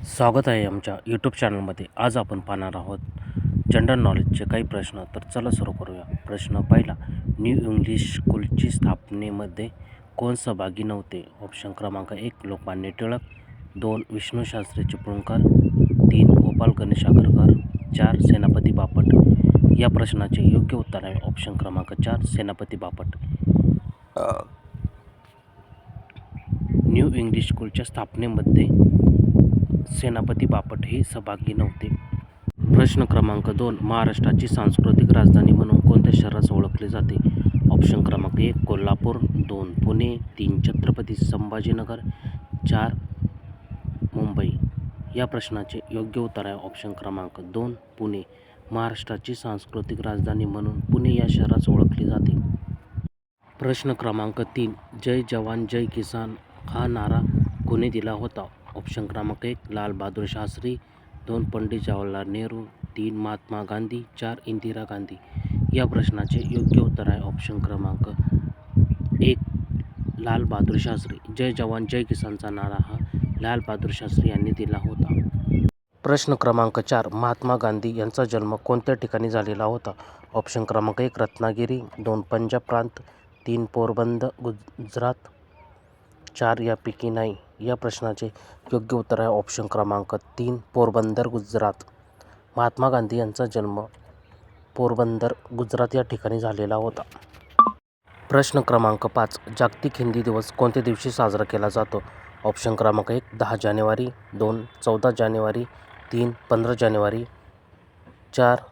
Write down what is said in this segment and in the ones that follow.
स्वागत आहे आमच्या यूट्यूब चॅनलमध्ये. आज आपण पाहणार आहोत जनरल नॉलेजचे काही प्रश्न. तर चला सुरू करूया. प्रश्न पहिला, न्यू इंग्लिश स्कूलची स्थापनेमध्ये कोण सहभागी नव्हते? ऑप्शन क्रमांक 1 लोकमान्य टिळक, 2 विष्णूशास्त्री चिपळूणकर, 3 गोपाल गणेश आगरकर, 4 सेनापती बापट. या प्रश्नाचे योग्य उत्तर आहे ऑप्शन क्रमांक 4 सेनापती बापट. न्यू इंग्लिश स्कूलच्या स्थापनेमध्ये सेनापती बापट हे सहभागी नव्हते. प्रश्न क्रमांक 2, महाराष्ट्राची सांस्कृतिक राजधानी म्हणून कोणत्या शहरास ओळखले जाते? ऑप्शन क्रमांक 1 कोल्हापूर, 2 पुणे, 3 छत्रपती संभाजीनगर, 4 मुंबई. या प्रश्नाचे योग्य उत्तर आहे ऑप्शन क्रमांक 2 पुणे. महाराष्ट्राची सांस्कृतिक राजधानी म्हणून पुणे या शहरास ओळखले जाते. प्रश्न क्रमांक 3, जय जवान जय किसान हा नारा कोणी दिला होता? ऑप्शन क्रमांक 1 लाल बहादूर शास्त्री, 2 पंडित जवाहरलाल नेहरू, 3 महात्मा गांधी, 4 इंदिरा गांधी. या प्रश्नाचे योग्य उत्तर आहे ऑप्शन क्रमांक 1 लाल बहादूर शास्त्री. जय जवान जय किसानचा नारा हा लाल बहादूर शास्त्री यांनी दिला होता. प्रश्न क्रमांक 4, महात्मा गांधी यांचा जन्म कोणत्या ठिकाणी झालेला होता? ऑप्शन क्रमांक 1 रत्नागिरी, 2 पंजाब प्रांत, 3 पोरबंदर गुजरात, 4 यापैकी नाही. या प्रश्नाचे योग्य उत्तर आहे ऑप्शन क्रमांक 3 पोरबंदर गुजरात. महात्मा गांधी यांचा जन्म पोरबंदर गुजरात या ठिकाणी झालेला होता. प्रश्न क्रमांक 5, जागतिक हिंदी दिवस कोणत्या दिवशी साजरा केला जातो? ऑप्शन क्रमांक 1 10 जानेवारी, 2 14 जानेवारी, 3 15 जानेवारी, 4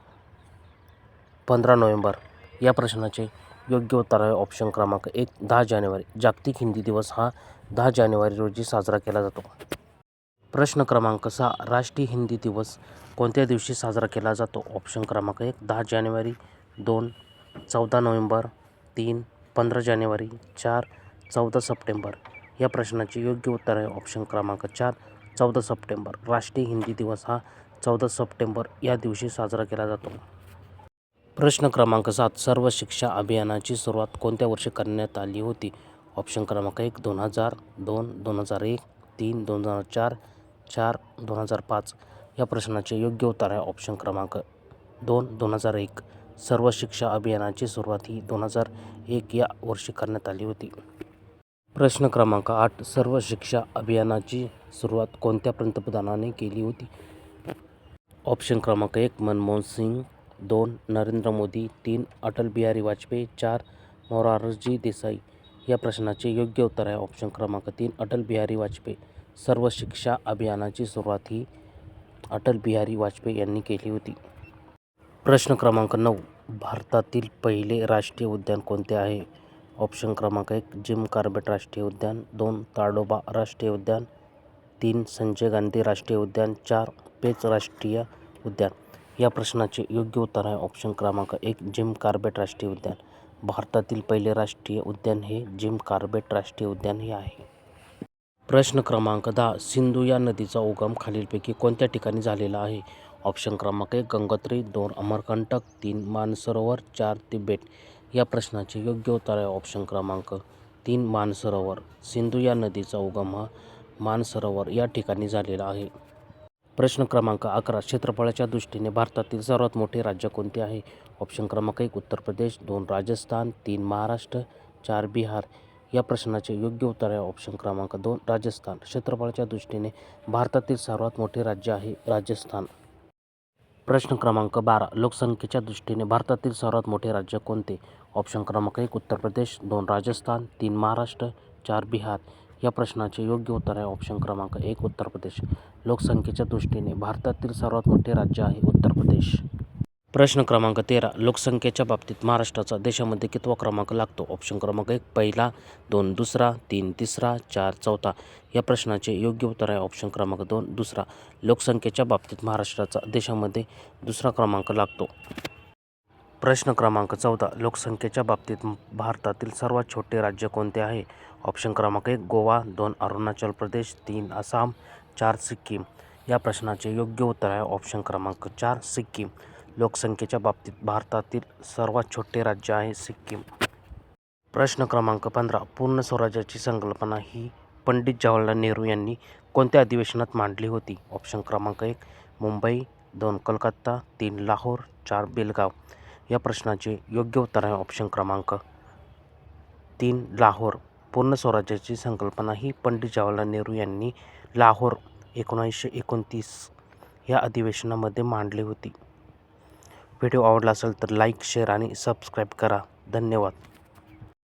15 नोव्हेंबर. या प्रश्नाचे योग्य उत्तर आहे ऑप्शन क्रमांक 1 10 जानेवारी. जागतिक हिंदी दिवस हा 10 जानेवारी रोजी साजरा केला जातो. प्रश्न क्रमांक 6, राष्ट्रीय हिंदी दिवस कोणत्या दिवशी साजरा केला जातो? ऑप्शन क्रमांक 1 10 जानेवारी, 2 14 नोव्हेंबर, 3 15 जानेवारी, 4 14 सप्टेंबर. या प्रश्नाचे योग्य उत्तर आहे ऑप्शन क्रमांक 4 14 सप्टेंबर. राष्ट्रीय हिंदी दिवस हा 14 सप्टेंबर या दिवशी साजरा केला जातो. प्रश्न क्रमांक 7, सर्व शिक्षा अभियानाची सुरुवात कोणत्या वर्षी करण्यात आली होती? ऑप्शन क्रमांक 1 2000, 2 2001, 3 2004, 4 2005. या प्रश्नाचे योग्य उत्तर आहे ऑप्शन क्रमांक 2 2001. सर्व शिक्षा अभियानाची सुरुवात ही 2001 या वर्षी करण्यात आली होती. प्रश्न क्रमांक 8, सर्व शिक्षा अभियानाची सुरुवात कोणत्या पंतप्रधानाने केली होती? ऑप्शन क्रमांक 1 मनमोहन सिंग, 2 नरेंद्र मोदी, 3 अटल बिहारी वाजपेयी, 4 मोरारजी देसाई. या प्रश्नाचे योग्य उत्तर आहे ऑप्शन क्रमांक 3 अटल बिहारी वाजपेयी. सर्व शिक्षा अभियानाची सुरुवात ही अटल बिहारी वाजपेयी यांनी केली होती. प्रश्न क्रमांक 9, भारतातील पहिले राष्ट्रीय उद्यान कोणते आहे? ऑप्शन क्रमांक 1 जिम कॉर्बेट राष्ट्रीय उद्यान, 2 ताडोबा राष्ट्रीय उद्यान, 3 संजय गांधी राष्ट्रीय उद्यान, 4 पेंच राष्ट्रीय उद्यान. या प्रश्नाचे योग्य उत्तर आहे ऑप्शन क्रमांक 1 जिम कॉर्बेट राष्ट्रीय उद्यान. भारतातील पहिले राष्ट्रीय उद्यान हे जिम कॉर्बेट राष्ट्रीय उद्यान हे आहे. प्रश्न क्रमांक 10, सिंधू या नदीचा उगम खालीलपैकी कोणत्या ठिकाणी झालेला आहे? ऑप्शन क्रमांक 1 गंगोत्री, 2 अमरकंटक, 3 मानसरोवर, 4 तिबेट. या प्रश्नाचे योग्य उत्तर आहे ऑप्शन क्रमांक 3 मानसरोवर. सिंधू या नदीचा उगम हा मानसरोवर या ठिकाणी झालेला आहे. प्रश्न क्रमांक 11, क्षेत्रफळाच्या दृष्टीने भारतातील सर्वात मोठे राज्य कोणते आहे? ऑप्शन क्रमांक 1 उत्तर प्रदेश, 2 राजस्थान, 3 महाराष्ट्र, 4 बिहार. या प्रश्नाचे योग्य उत्तर आहे ऑप्शन क्रमांक 2 राजस्थान. क्षेत्रफळाच्या दृष्टीने भारतातील सर्वात मोठे राज्य आहे राजस्थान. प्रश्न क्रमांक 12, लोकसंख्येच्या दृष्टीने भारतातील सर्वात मोठे राज्य कोणते? ऑप्शन क्रमांक 1 उत्तर प्रदेश, 2 राजस्थान, 3 महाराष्ट्र, 4 बिहार. या प्रश्नाचे योग्य उत्तर आहे ऑप्शन क्रमांक 1 उत्तर प्रदेश. लोकसंख्येच्या दृष्टीने भारतातील सर्वात मोठे राज्य आहे उत्तर प्रदेश. प्रश्न क्रमांक 13, लोकसंख्येच्या बाबतीत महाराष्ट्राचा देशामध्ये कितवा क्रमांक लागतो? ऑप्शन क्रमांक 1 पहिला, 2 दुसरा, 3 तिसरा, 4 चौथा. या प्रश्नाचे योग्य उत्तर आहे ऑप्शन क्रमांक 2 दुसरा. लोकसंख्येच्या बाबतीत महाराष्ट्राचा देशामध्ये दुसरा क्रमांक लागतो. प्रश्न क्रमांक 14, लोकसंख्येच्या बाबतीत भारतातील सर्वात छोटे राज्य कोणते आहे? ऑप्शन क्रमांक 1 गोवा, 2 अरुणाचल प्रदेश, 3 आसाम, 4 सिक्कीम. या प्रश्नाचे योग्य उत्तर आहे ऑप्शन क्रमांक 4 सिक्कीम. लोकसंख्येच्या बाबतीत भारतातील सर्वात छोटे राज्य आहे सिक्कीम. प्रश्न क्रमांक 15, पूर्ण स्वराज्याची संकल्पना ही पंडित जवाहरलाल नेहरू यांनी कोणत्या अधिवेशनात मांडली होती? ऑप्शन क्रमांक 1 मुंबई, 2 कलकत्ता, 3 लाहोर, 4 बेलगाव. या प्रश्नाचे योग्य उत्तर आहे ऑप्शन क्रमांक 3 लाहोर. पूर्ण स्वराज्याची संकल्पना ही पंडित जवाहरलाल नेहरू यांनी लाहोर 1929 या अधिवेशनामध्ये मांडली होती. व्हिडिओ आवडला असेल तर लाईक, शेअर आणि सबस्क्राईब करा. धन्यवाद.